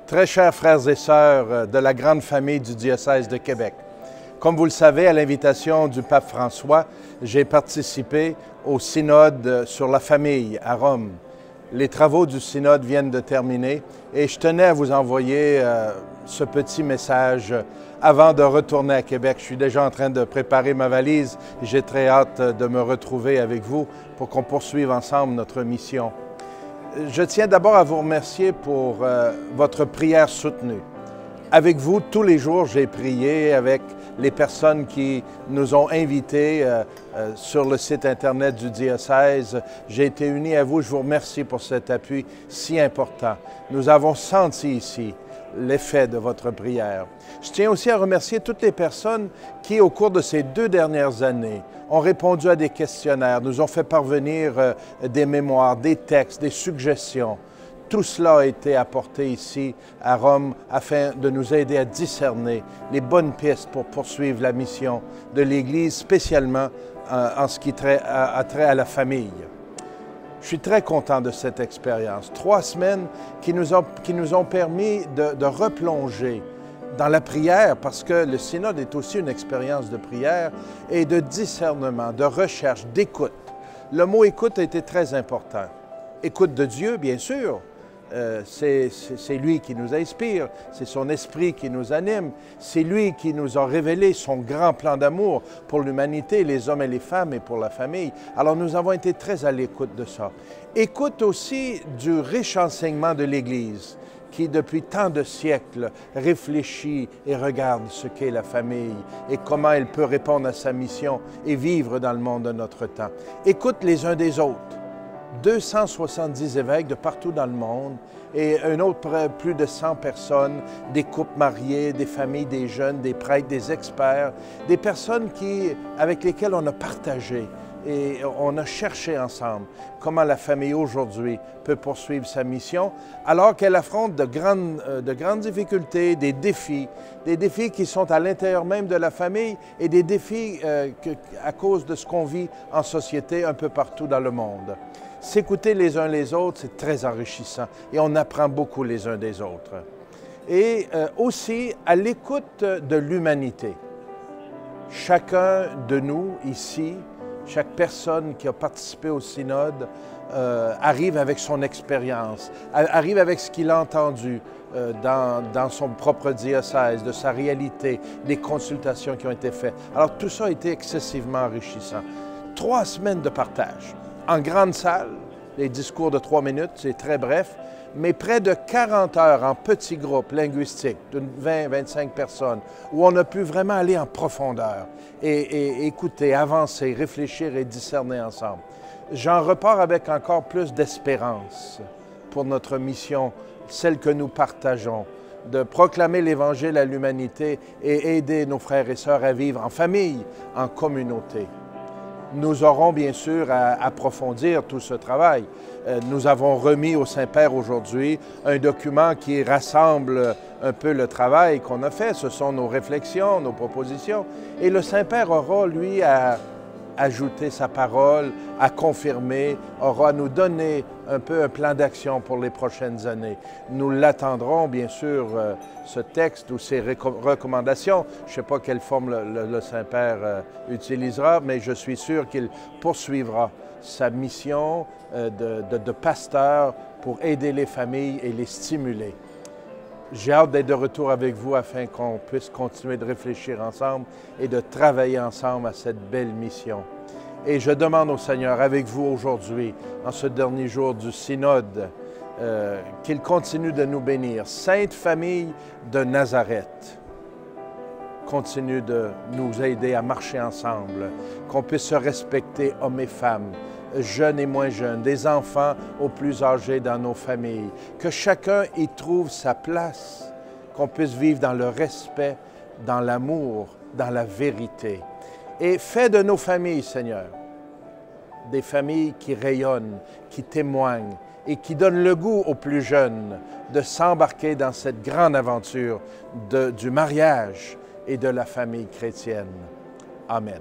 Très chers frères et sœurs de la grande famille du diocèse de Québec, comme vous le savez, à l'invitation du pape François, j'ai participé au synode sur la famille à Rome. Les travaux du synode viennent de terminer et je tenais à vous envoyer ce petit message avant de retourner à Québec. Je suis déjà en train de préparer ma valise et j'ai très hâte de me retrouver avec vous pour qu'on poursuive ensemble notre mission. Je tiens d'abord à vous remercier pour votre prière soutenue. Avec vous, tous les jours, j'ai prié avec les personnes qui nous ont invités sur le site Internet du diocèse. J'ai été uni à vous. Je vous remercie pour cet appui si important. Nous avons senti ici l'effet de votre prière. Je tiens aussi à remercier toutes les personnes qui, au cours de ces 2 dernières années, ont répondu à des questionnaires, nous ont fait parvenir des mémoires, des textes, des suggestions. Tout cela a été apporté ici à Rome afin de nous aider à discerner les bonnes pistes pour poursuivre la mission de l'Église, spécialement en ce qui a trait à la famille. Je suis très content de cette expérience. 3 semaines qui nous ont permis de replonger dans la prière, parce que le synode est aussi une expérience de prière et de discernement, de recherche, d'écoute. Le mot « écoute » a été très important. Écoute de Dieu, bien sûr. C'est lui qui nous inspire, c'est son esprit qui nous anime, c'est lui qui nous a révélé son grand plan d'amour pour l'humanité, les hommes et les femmes et pour la famille. Alors nous avons été très à l'écoute de ça. Écoute aussi du riche enseignement de l'Église qui depuis tant de siècles réfléchit et regarde ce qu'est la famille et comment elle peut répondre à sa mission et vivre dans le monde de notre temps. Écoute les uns des autres. 270 évêques de partout dans le monde et un autre plus de 100 personnes, des couples mariés, des familles, des jeunes, des prêtres, des experts, des personnes avec lesquelles on a partagé et on a cherché ensemble comment la famille aujourd'hui peut poursuivre sa mission alors qu'elle affronte de grandes difficultés, des défis qui sont à l'intérieur même de la famille et des défis à cause de ce qu'on vit en société un peu partout dans le monde. S'écouter les uns les autres, c'est très enrichissant et on apprend beaucoup les uns des autres. Et aussi à l'écoute de l'humanité. Chacun de nous ici, chaque personne qui a participé au synode arrive avec son expérience, arrive avec ce qu'il a entendu dans son propre diocèse, de sa réalité, des consultations qui ont été faites. Alors tout ça a été excessivement enrichissant. 3 semaines de partage. En grande salle, les discours de 3 minutes, c'est très bref, mais près de 40 heures en petits groupes linguistiques de 20-25 personnes, où on a pu vraiment aller en profondeur et écouter, avancer, réfléchir et discerner ensemble. J'en repars avec encore plus d'espérance pour notre mission, celle que nous partageons, de proclamer l'Évangile à l'humanité et aider nos frères et sœurs à vivre en famille, en communauté. Nous aurons bien sûr à approfondir tout ce travail. Nous avons remis au Saint-Père aujourd'hui un document qui rassemble un peu le travail qu'on a fait. Ce sont nos réflexions, nos propositions. Et le Saint-Père aura, lui, à ajouter sa parole, à confirmer, aura à nous donner un peu un plan d'action pour les prochaines années. Nous l'attendrons, bien sûr, ce texte ou ces recommandations. Je ne sais pas quelle forme le Saint-Père utilisera, mais je suis sûr qu'il poursuivra sa mission de pasteur pour aider les familles et les stimuler. J'ai hâte d'être de retour avec vous afin qu'on puisse continuer de réfléchir ensemble et de travailler ensemble à cette belle mission. Et je demande au Seigneur, avec vous aujourd'hui, en ce dernier jour du synode, qu'il continue de nous bénir. Sainte Famille de Nazareth, continue de nous aider à marcher ensemble, qu'on puisse se respecter, hommes et femmes, jeunes et moins jeunes, des enfants aux plus âgés dans nos familles, que chacun y trouve sa place, qu'on puisse vivre dans le respect, dans l'amour, dans la vérité. Et fais de nos familles, Seigneur, des familles qui rayonnent, qui témoignent et qui donnent le goût aux plus jeunes de s'embarquer dans cette grande aventure du mariage et de la famille chrétienne. Amen.